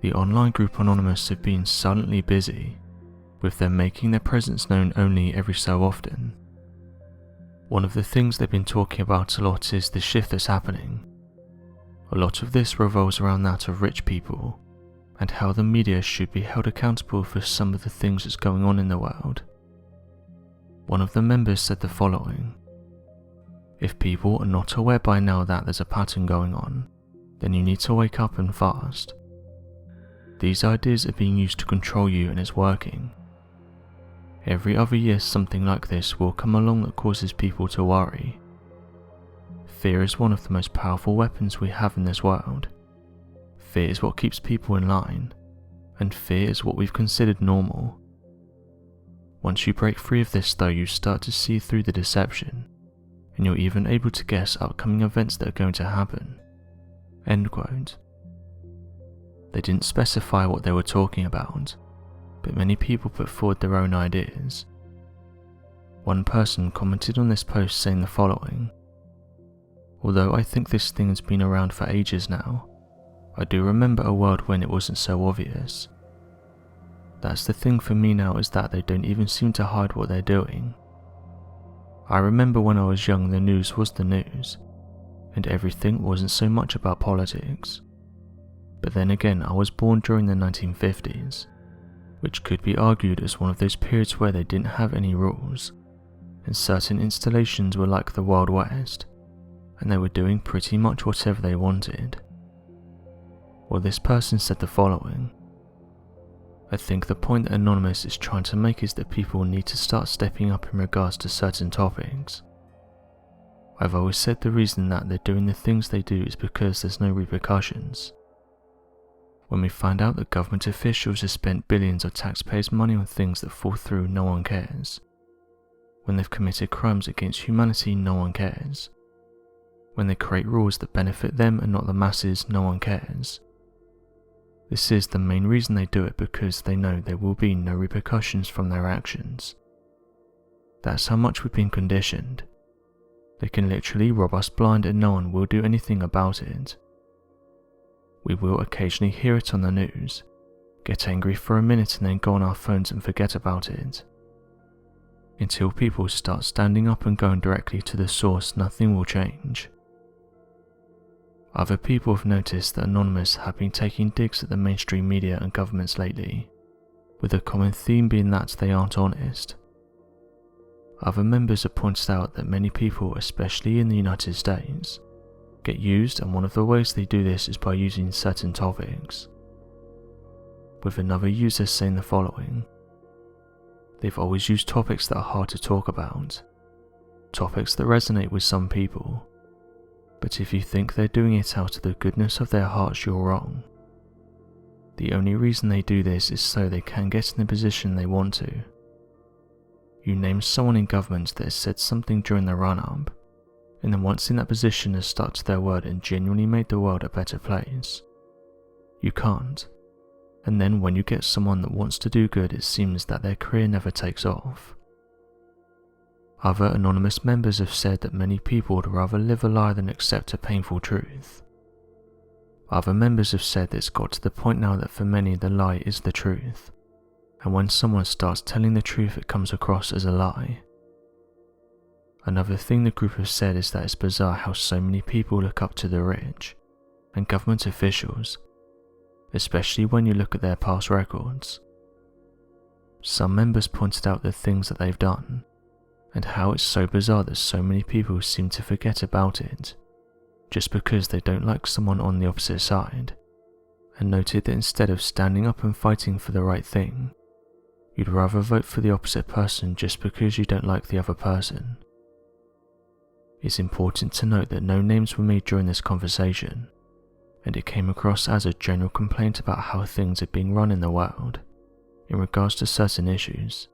The online group Anonymous have been silently busy, with them making their presence known only every so often. One of the things they've been talking about a lot is the shift that's happening. A lot of this revolves around that of rich people, and how the media should be held accountable for some of the things that's going on in the world. One of the members said the following: "If people are not aware by now that there's a pattern going on, then you need to wake up and fast. These ideas are being used to control you and it's working. Every other year something like this will come along that causes people to worry. Fear is one of the most powerful weapons we have in this world. Fear is what keeps people in line, and fear is what we've considered normal. Once you break free of this though, you start to see through the deception, and you're even able to guess upcoming events that are going to happen." End quote. They didn't specify what they were talking about, but many people put forward their own ideas. One person commented on this post saying the following: "Although I think this thing has been around for ages now, I do remember a world when it wasn't so obvious. That's the thing for me now, is that they don't even seem to hide what they're doing. I remember when I was young the news was the news, and everything wasn't so much about politics. But then again, I was born during the 1950s, which could be argued as one of those periods where they didn't have any rules, and certain installations were like the Wild West, and they were doing pretty much whatever they wanted." Well, this person said the following: "I think the point that Anonymous is trying to make is that people need to start stepping up in regards to certain topics. I've always said the reason that they're doing the things they do is because there's no repercussions. When we find out that government officials have spent billions of taxpayers' money on things that fall through, no one cares. When they've committed crimes against humanity, no one cares. When they create rules that benefit them and not the masses, no one cares. This is the main reason they do it, because they know there will be no repercussions from their actions. That's how much we've been conditioned. They can literally rob us blind and no one will do anything about it. We will occasionally hear it on the news, get angry for a minute and then go on our phones and forget about it. Until people start standing up and going directly to the source, nothing will change." Other people have noticed that Anonymous have been taking digs at the mainstream media and governments lately, with a common theme being that they aren't honest. Other members have pointed out that many people, especially in the United States, get used, and one of the ways they do this is by using certain topics. With another user saying the following: "They've always used topics that are hard to talk about, topics that resonate with some people. But if you think they're doing it out of the goodness of their hearts, you're wrong. The only reason they do this is so they can get in the position they want to. You name someone in government that has said something during the run-up, and then once in that position has stuck to their word and genuinely made the world a better place. You can't. And then when you get someone that wants to do good, it seems that their career never takes off." Other Anonymous members have said that many people would rather live a lie than accept a painful truth. Other members have said that it's got to the point now that for many the lie is the truth, and when someone starts telling the truth it comes across as a lie. Another thing the group have said is that it's bizarre how so many people look up to the rich and government officials, especially when you look at their past records. Some members pointed out the things that they've done, and how it's so bizarre that so many people seem to forget about it, just because they don't like someone on the opposite side, and noted that instead of standing up and fighting for the right thing, you'd rather vote for the opposite person just because you don't like the other person. It's important to note that no names were made during this conversation, and it came across as a general complaint about how things are being run in the world, in regards to certain issues.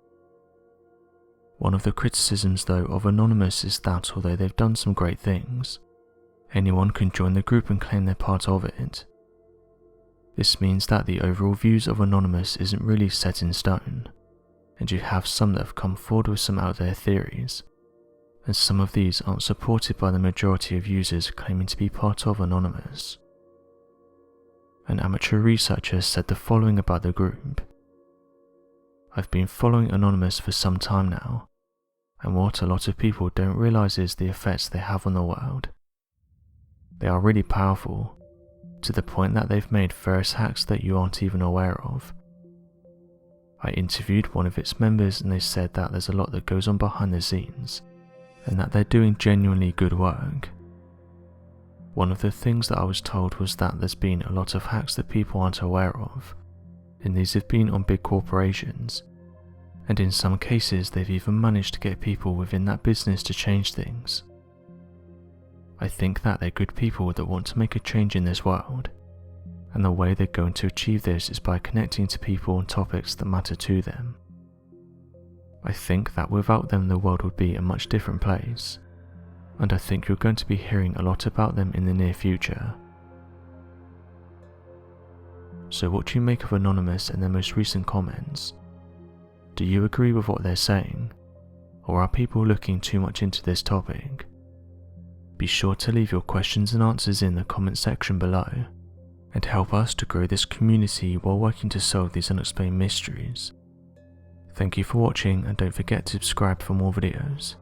One of the criticisms though of Anonymous is that although they've done some great things, anyone can join the group and claim they're part of it. This means that the overall views of Anonymous isn't really set in stone, and you have some that have come forward with some out there theories, and some of these aren't supported by the majority of users claiming to be part of Anonymous. An amateur researcher said the following about the group: "I've been following Anonymous for some time now, and what a lot of people don't realise is the effects they have on the world. They are really powerful, to the point that they've made various hacks that you aren't even aware of. I interviewed one of its members and they said that there's a lot that goes on behind the scenes, and that they're doing genuinely good work. One of the things that I was told was that there's been a lot of hacks that people aren't aware of, and these have been on big corporations, and in some cases they've even managed to get people within that business to change things. I think that they're good people that want to make a change in this world, and the way they're going to achieve this is by connecting to people on topics that matter to them. I think that without them the world would be a much different place, and I think you're going to be hearing a lot about them in the near future." So what do you make of Anonymous and their most recent comments? Do you agree with what they're saying, or are people looking too much into this topic? Be sure to leave your questions and answers in the comment section below, and help us to grow this community while working to solve these unexplained mysteries. Thank you for watching, and don't forget to subscribe for more videos.